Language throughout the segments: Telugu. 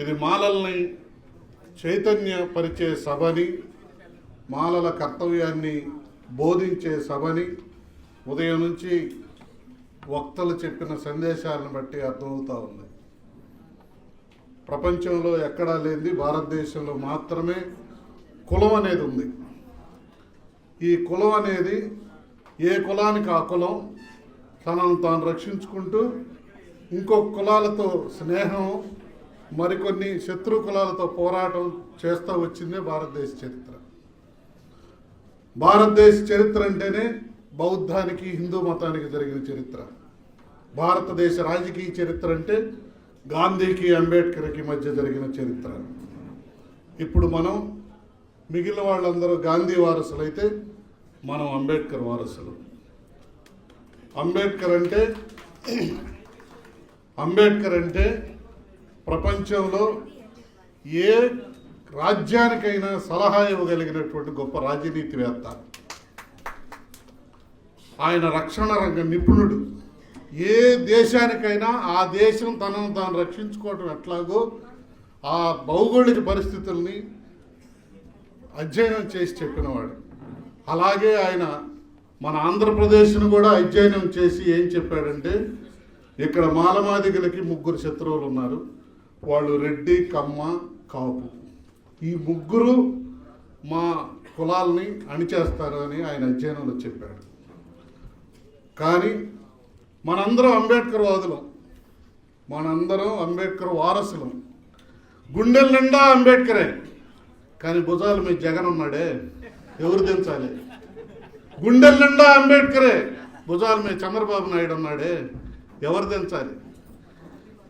ఇది మాలల్ని చైతన్యపరిచే సభని, మాలల కర్తవ్యాన్ని బోధించే సభని ఉదయం నుంచి వక్తలు చెప్పిన సందేశాలను బట్టి అర్థమవుతూ ఉంది. ప్రపంచంలో ఎక్కడా లేనిది భారతదేశంలో మాత్రమే కులం అనేది ఉంది. ఈ కులం అనేది ఏ కులానికి ఆ కులం తనను తాను రక్షించుకుంటూ ఇంకొక కులాలతో స్నేహం, మరికొన్ని శత్రు కులాలతో పోరాటం చేస్తూ వచ్చిందే భారతదేశ చరిత్ర. భారతదేశ చరిత్ర అంటేనే బౌద్ధానికి, హిందూ మతానికి జరిగిన చరిత్ర. భారతదేశ రాజకీయ చరిత్ర అంటే గాంధీకి, అంబేద్కర్కి మధ్య జరిగిన చరిత్ర. ఇప్పుడు మనం మిగిలిన వాళ్ళందరూ గాంధీ వారసులైతే మనం అంబేద్కర్ వారసులు. అంబేద్కర్ అంటే ప్రపంచంలో ఏ రాజ్యానికైనా సలహా ఇవ్వగలిగినటువంటి గొప్ప రాజనీతివేత్త. ఆయన రక్షణ రంగ నిపుణుడు. ఏ దేశానికైనా ఆ దేశం తనను తాను రక్షించుకోవటం ఎట్లాగో ఆ భౌగోళిక పరిస్థితుల్ని అధ్యయనం చేసి చెప్పినవాడు. అలాగే ఆయన మన ఆంధ్రప్రదేశ్ను కూడా అధ్యయనం చేసి ఏం చెప్పాడంటే, ఇక్కడ మాలమాదిగలకి 3 శత్రువులు ఉన్నారు. వాళ్ళు రెడ్డి, కమ్మ, కాపు. ఈ 3 మా కులాల్ని అణిచేస్తారు అని ఆయన అధ్యయనంలో చెప్పాడు. కానీ మనందరం అంబేద్కర్ వాదులం, మనందరం అంబేద్కర్ వారసులం. గుండెల నిండా అంబేద్కరే, కానీ భుజాల మీద జగన్ ఉన్నాడే, ఎవరు దించాలి? గుండెల నిండా అంబేద్కరే, భుజాల మీద చంద్రబాబు నాయుడు ఉన్నాడే, ఎవరు దించాలి?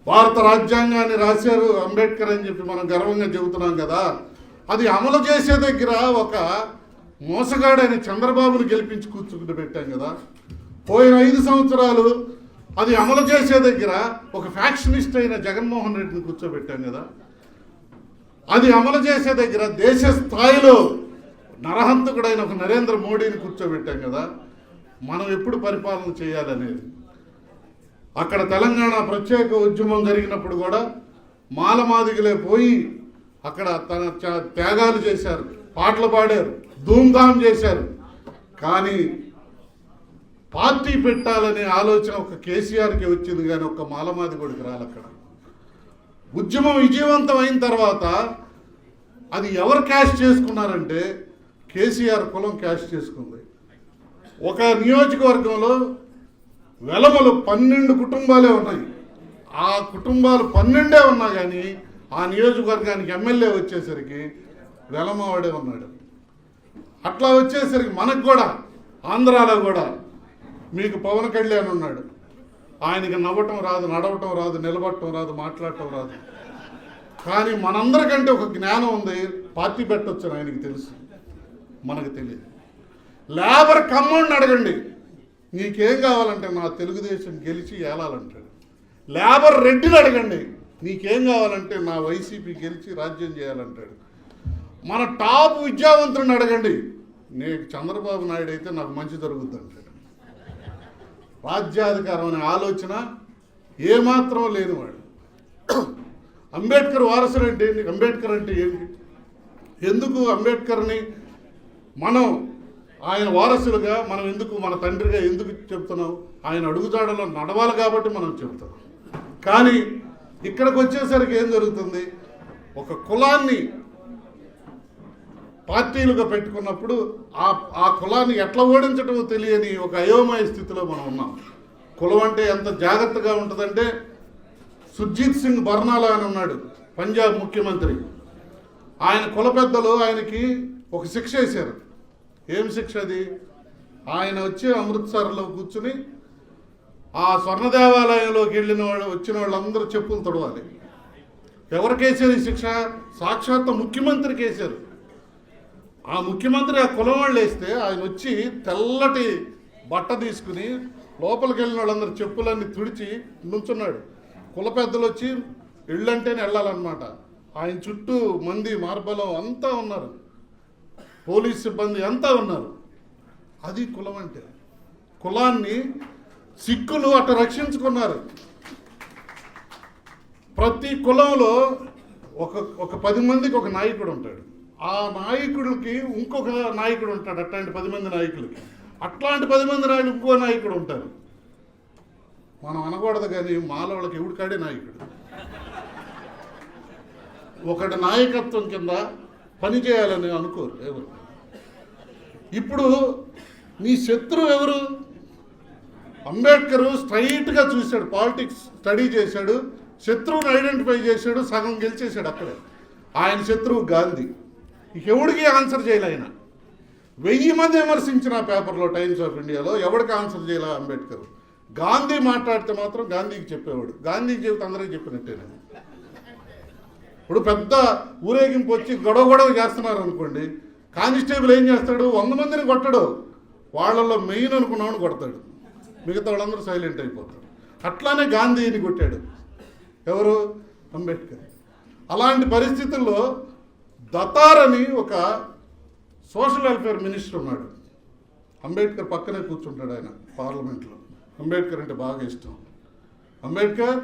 భారత రాజ్యాంగాన్ని రాశారు అంబేద్కర్ అని చెప్పి మనం గర్వంగా చెబుతున్నాం కదా. అది అమలు చేసే దగ్గర ఒక మోసగాడైన చంద్రబాబును గెలిపించి కూర్చుని పెట్టాం కదా. పోయిన 5 సంవత్సరాలు అది అమలు చేసే దగ్గర ఒక ఫ్యాక్షనిస్ట్ అయిన జగన్మోహన్ రెడ్డిని కూర్చోబెట్టాం కదా. అది అమలు చేసే దగ్గర దేశ స్థాయిలో నరహంతకుడైన ఒక నరేంద్ర మోడీని కూర్చోబెట్టాం కదా. మనం ఎప్పుడు పరిపాలన చేయాలనేది. అక్కడ తెలంగాణ ప్రత్యేక ఉద్యమం జరిగినప్పుడు కూడా మాలమాదిగలే పోయి అక్కడ తన త్యాగాలు చేశారు, పాటలు పాడారు, ధూమ్ధామ్ చేశారు. కానీ పార్టీ పెట్టాలనే ఆలోచన ఒక కేసీఆర్కి వచ్చింది, కానీ ఒక మాలమాదిగడికి రాలక్కడ. ఉద్యమం విజయవంతం అయిన తర్వాత అది ఎవరు క్యాష్ చేసుకున్నారంటే కేసీఆర్ కులం క్యాష్ చేసుకుంది. ఒక నియోజకవర్గంలో వెలమలు 12 కుటుంబాలే ఉన్నాయి. ఆ కుటుంబాలు 12 ఉన్నా కానీ ఆ నియోజకవర్గానికి ఎమ్మెల్యే వచ్చేసరికి వెలమవాడే ఉన్నాడు. అట్లా వచ్చేసరికి మనకు కూడా ఆంధ్రాలో కూడా మీకు పవన్ కళ్యాణ్ ఉన్నాడు. ఆయనకి నవ్వటం రాదు, నడవటం రాదు, నిలబడటం రాదు, మాట్లాడటం రాదు. కానీ మనందరికంటే ఒక జ్ఞానం ఉంది, పార్టీ పెట్టొచ్చు ఆయనకి తెలుసు, మనకు తెలియదు. లేబర్ కమ్మని అడగండి, నీకేం కావాలంటే నా తెలుగుదేశం గెలిచి ఏలాలంటాడు. లేబర్ రెడ్డిని అడగండి, నీకేం కావాలంటే నా వైసీపీ గెలిచి రాజ్యం చేయాలంటాడు. మన టాప్ విద్యావంతులను అడగండి, నీకు చంద్రబాబు నాయుడు అయితే నాకు మంచి జరుగుద్ది అంటాడు. రాజ్యాధికారం అనే ఆలోచన ఏమాత్రం లేనివాడు. అంబేద్కర్ వారసులు అంటే ఏంటి? అంబేద్కర్ అంటే ఏంటి? ఎందుకు అంబేద్కర్ని మనం ఆయన వారసులుగా మనం ఎందుకు, మన తండ్రిగా ఎందుకు చెప్తున్నాం? ఆయన అడుగుజాడలో నడవాలి కాబట్టి మనం చెప్తాం. కానీ ఇక్కడికి వచ్చేసరికి ఏం జరుగుతుంది? ఒక కులాన్ని పార్టీలుగా పెట్టుకున్నప్పుడు ఆ కులాన్ని ఎట్లా ఓడించటమో తెలియని ఒక అయోమయ స్థితిలో మనం ఉన్నాం. కులం అంటే ఎంత జాగ్రత్తగా ఉంటుందంటే, సుర్జీత్ సింగ్ బర్నాలా అని ఉన్నాడు, పంజాబ్ ముఖ్యమంత్రి. ఆయన కుల పెద్దలు ఆయనకి ఒక శిక్ష వేశారు. ఏం శిక్ష అది? ఆయన వచ్చి అమృత్సర్లో కూర్చుని ఆ స్వర్ణ దేవాలయంలోకి వచ్చిన వాళ్ళందరూ చెప్పులు తొడవాలి. ఎవరికేసారు ఈ శిక్ష? సాక్షాత్ ముఖ్యమంత్రికి వేశారు. ఆ ముఖ్యమంత్రి ఆ కులం వాళ్ళు వేస్తే ఆయన వచ్చి తెల్లటి బట్ట తీసుకుని లోపలికి వెళ్ళిన వాళ్ళందరూ చెప్పులన్నీ తుడిచి నుంచున్నాడు. కుల పెద్దలు వచ్చి ఇళ్ళంటేనే వెళ్ళాలన్నమాట. ఆయన చుట్టూ మంది మార్బలం అంతా ఉన్నారు, పోలీస్ సిబ్బంది అంతా ఉన్నారు. అది కులం అంటే. కులాన్ని సిక్కులు అట్ట రక్షించుకున్నారు. ప్రతి కులంలో ఒక ఒక 10 మందికి ఒక నాయకుడు ఉంటాడు. ఆ నాయకుడికి ఇంకొక నాయకుడు ఉంటాడు. అట్లాంటి 10 మంది నాయకులకి అట్లాంటి 10 మంది నాయకులు ఇంకో నాయకుడు ఉంటారు. మనం అనకూడదు కానీ మాలవాళ్ళకి ఎవడికాడే నాయకుడు. ఒకటి నాయకత్వం కింద పని చేయాలని అనుకోరు ఎవరు. ఇప్పుడు నీ శత్రువు ఎవరు? అంబేద్కర్ స్ట్రైట్గా చూశాడు, పాలిటిక్స్ స్టడీ చేశాడు, శత్రువుని ఐడెంటిఫై చేశాడు, సగం గెలిచేశాడు అక్కడే. ఆయన శత్రువు గాంధీ. ఎవడికి ఆన్సర్ చేయలే ఆయన. 1000 మంది విమర్శించిన పేపర్లో టైమ్స్ ఆఫ్ ఇండియాలో ఎవరికి ఆన్సర్ చేయలే అంబేద్కర్. గాంధీ మాట్లాడితే మాత్రం గాంధీకి చెప్పేవాడు. గాంధీకి చెబితే అందరికీ చెప్పినట్టేనే. ఇప్పుడు పెద్ద ఊరేగింపు వచ్చి గొడవ చేస్తున్నారు అనుకోండి, కానిస్టేబుల్ ఏం చేస్తాడు? 100 మందిని కొట్టడు, వాళ్ళల్లో మెయిన్ అనుకున్నామని కొడతాడు, మిగతా వాళ్ళందరూ సైలెంట్ అయిపోతారు. అట్లానే గాంధీని కొట్టాడు ఎవరు? అంబేద్కర్. అలాంటి పరిస్థితుల్లో దతార్ అని ఒక సోషల్ వెల్ఫేర్ మినిస్టర్ ఉన్నాడు. అంబేద్కర్ పక్కనే కూర్చుంటాడు ఆయన పార్లమెంట్లో. అంబేద్కర్ అంటే బాగా ఇష్టం. అంబేద్కర్,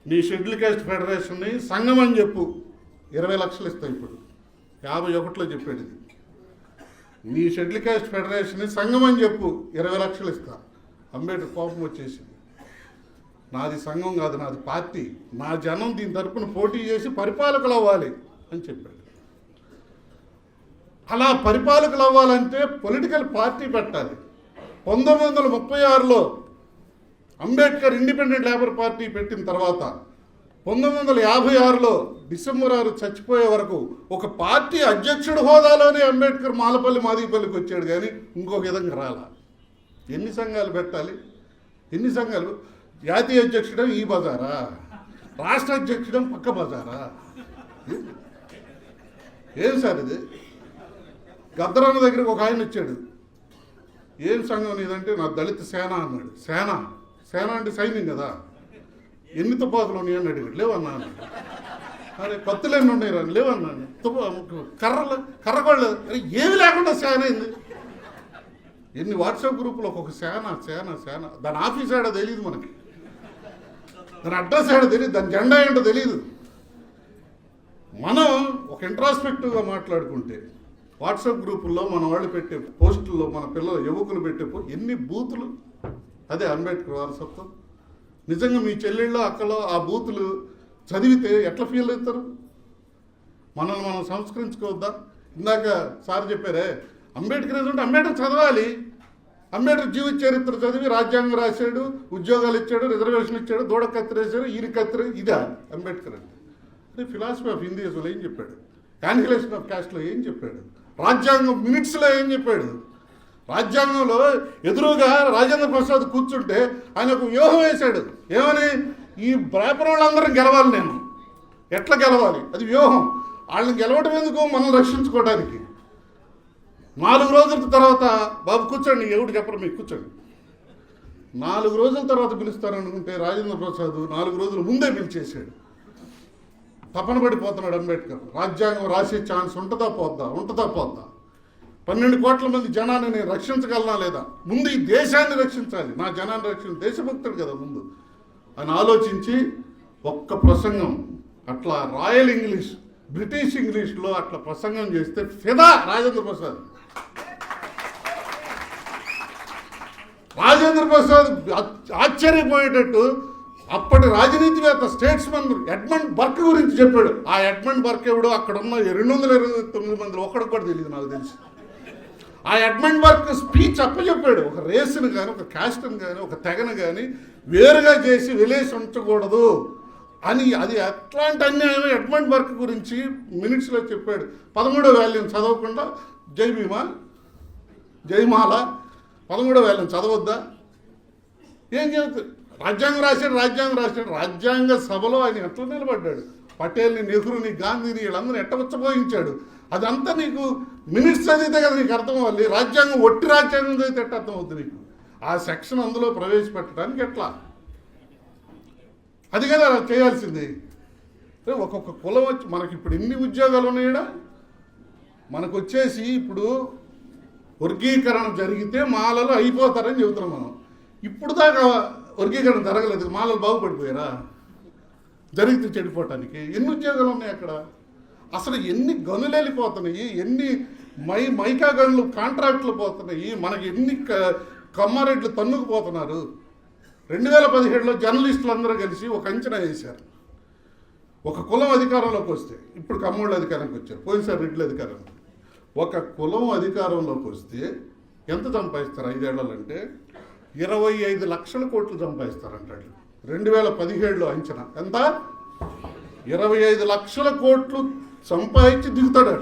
నీ షెడ్యూల్ కాస్ట్ ఫెడరేషన్ని సంఘం అని చెప్పు, 20 లక్షలు ఇస్తాయి. ఇప్పుడు 51లో చెప్పాడు ఇది. నీ షెడ్యూల్ కాస్ట్ ఫెడరేషన్ని సంఘం అని చెప్పు, 20 లక్షలు ఇస్తా. అంబేద్కర్ కోపం వచ్చేసింది. నాది సంఘం కాదు, నాది పార్టీ, నా జనం దీని తరపున పోటీ చేసి పరిపాలకులు అవ్వాలి అని చెప్పాడు. అలా పరిపాలకులు అవ్వాలంటే పొలిటికల్ పార్టీ పెట్టాలి. 1936లో అంబేద్కర్ ఇండిపెండెంట్ లేబర్ పార్టీ పెట్టిన తర్వాత 1956లో డిసెంబర్ 6 చచ్చిపోయే వరకు ఒక పార్టీ అధ్యక్షుడు హోదాలోనే అంబేద్కర్ మాలపల్లి మాదిగపల్లికి వచ్చాడు, కానీ ఇంకొక విధంగా రాలా. ఎన్ని సంఘాలు పెట్టాలి? ఎన్ని సంఘాలు? జాతీయ అధ్యక్షుడు ఈ బజారా, రాష్ట్ర అధ్యక్షుడు పక్క బజారా? ఏం సార్ ఇది? గద్దరన్న దగ్గరికి ఒక ఆయన వచ్చాడు, ఏం సంఘం నీదంటే నా దళిత సేన అన్నాడు. సేన అంటే సైన్యం కదా. ఎన్ని తుపాకులు ఉన్నాయి అని అడిగాడు. లేవన్నాను. అరే కత్తులు ఎన్ని ఉన్నాయి రా? లేవన్నాను. కర్రగోళ్ళు ఏమి లేకుండా సేన అయింది. ఎన్ని వాట్సాప్ గ్రూపులు ఒక్కొక్క సేన. దాని ఆఫీస్ ఏడో తెలియదు మనకి, దాని అడ్రస్ ఏడో తెలియదు, దాని జెండా ఏంటో తెలియదు. మనం ఒక ఇంట్రాస్పెక్టివ్గా మాట్లాడుకుంటే వాట్సాప్ గ్రూపుల్లో మన వాళ్ళు పెట్టే పోస్టుల్లో, మన పిల్లలు యువకులు పెట్టే ఎన్ని బూతులు. అదే అంబేద్కర్ వారసత్వం. నిజంగా మీ చెల్లెళ్ళు అక్కలో ఆ బూతులు చదివితే ఎట్లా ఫీల్ అవుతారు? మనల్ని మనం సంస్కరించుకోవద్దా? ఇందాక సార్ చెప్పారే, అంబేద్కర్ ఏంటంటే అంబేద్కర్ చదవాలి. అంబేద్కర్ జీవిత చరిత్ర చదివి రాజ్యాంగం రాశాడు, ఉద్యోగాలు ఇచ్చాడు, రిజర్వేషన్ ఇచ్చాడు, దూడ కత్తిరేశాడు, ఇదా అంబేద్కర్ అంటే? అదే ఫిలాసఫీ ఆఫ్ హిందూయిజంలో ఏం చెప్పాడు? క్యాన్సిలేషన్ ఆఫ్ క్యాస్ట్లో ఏం చెప్పాడు? రాజ్యాంగం మినిట్స్లో ఏం చెప్పాడు? రాజ్యాంగంలో ఎదురుగా రాజేంద్ర ప్రసాద్ కూర్చుంటే ఆయన ఒక వ్యూహం వేశాడు. ఏమని? ఈ బ్రాపర్ వాళ్ళందరం గెలవాలి, నేను ఎట్లా గెలవాలి, అది వ్యూహం. వాళ్ళని గెలవటం ఎందుకు? మనం రక్షించుకోవడానికి. 4 రోజుల తర్వాత బాబు కూర్చోండి, ఎవడు చెప్పరు, మీకు కూర్చోండి. 4 రోజుల తర్వాత పిలుస్తారనుకుంటే రాజేంద్ర ప్రసాద్ 4 రోజుల ముందే పిలిచేశాడు. తపన పడిపోతున్నాడు అంబేద్కర్. రాజ్యాంగం రాసే ఛాన్స్ ఉంటుందా పోద్దా? 12 కోట్ల మంది జనాన్ని నేను రక్షించగలనా లేదా? ముందు ఈ దేశాన్ని రక్షించాలి, నా జనాన్ని దేశభక్తుడు కదా ముందు అని ఆలోచించి ఒక్క ప్రసంగం అట్లా రాయల్ ఇంగ్లీష్, బ్రిటిష్ ఇంగ్లీష్లో అట్లా ప్రసంగం చేస్తే ఫిదా రాజేంద్ర ప్రసాద్. రాజేంద్ర ప్రసాద్ ఆశ్చర్యపోయేటట్టు అప్పటి రాజనీతివేత్త స్టేట్స్మన్ ఎడ్మండ్ బర్క్ గురించి చెప్పాడు. ఆ ఎడ్మండ్ బర్క్ ఎవడో అక్కడ ఉన్న 229 మందిలో ఒక్కడికి కూడా తెలియదు నాకు తెలిసి. ఆ ఎడ్మండ్ బర్క్ స్పీచ్ అప్పచెప్పాడు. ఒక రేసును కానీ, ఒక కాస్ట్ని కానీ, ఒక తెగను కానీ వేరుగా చేసి వెలేసి ఉంచకూడదు అని. అది ఎట్లాంటి అన్యాయం? ఎడ్మండ్ బర్క్ గురించి మినిట్స్లో చెప్పాడు. 13వ వాల్యూమ్ చదవకుండా జయమాల 13వ వాల్యూమ్ చదవద్దా? ఏం చెబుతుంది? రాజ్యాంగం రాశాడు. రాజ్యాంగ సభలో ఆయన ఎట్లా నిలబడ్డాడు? పటేల్ని, నెహ్రూని, గాంధీని వీళ్ళందరూ ఎట్టవచ్చబోయించాడు. అదంతా నీకు మినిట్స్ చదివితే కదా నీకు అర్థం అవ్వాలి. రాజ్యాంగం ఒట్టి రాజ్యాంగం చదివితే ఎట్ట అర్థం అవుతుంది నీకు? ఆ సెక్షన్ అందులో ప్రవేశపెట్టడానికి ఎట్లా? అది కదా చేయాల్సింది. ఒక్కొక్క కులం వచ్చి మనకి ఇప్పుడు ఎన్ని ఉద్యోగాలు ఉన్నాయా? మనకు వచ్చేసి ఇప్పుడు వర్గీకరణ జరిగితే మాలలు అయిపోతారని చెబుతున్నాం మనం. ఇప్పుడు దాకా వర్గీకరణ జరగలేదు, మాలలు బాగుపడిపోయారా? జరిగితే చెడిపోవటానికి ఎన్ని ఉద్యోగాలు ఉన్నాయి అక్కడ? అసలు ఎన్ని గనులు వెళ్ళిపోతున్నాయి, ఎన్ని మైకా గనులు కాంట్రాక్టులు పోతున్నాయి, మనకి ఎన్ని కమ్మారెడ్లు తన్నుకుపోతున్నారు. 2017లో జర్నలిస్టులు అందరూ కలిసి ఒక అంచనా వేశారు. ఒక కులం అధికారంలోకి వస్తే, ఇప్పుడు కమ్మోళ్ళు అధికారంలోకి వచ్చారు, పోయినసారి రెడ్లు అధికారంలో, ఒక కులం అధికారంలోకి వస్తే ఎంత సంపాదిస్తారు 5 ఏళ్ళంటే 25 లక్షల కోట్లు సంపాదిస్తారంటాడు. 2017లో అంచనా ఎంత? 25 లక్షల కోట్లు సంపాదించి దిగుతాడు.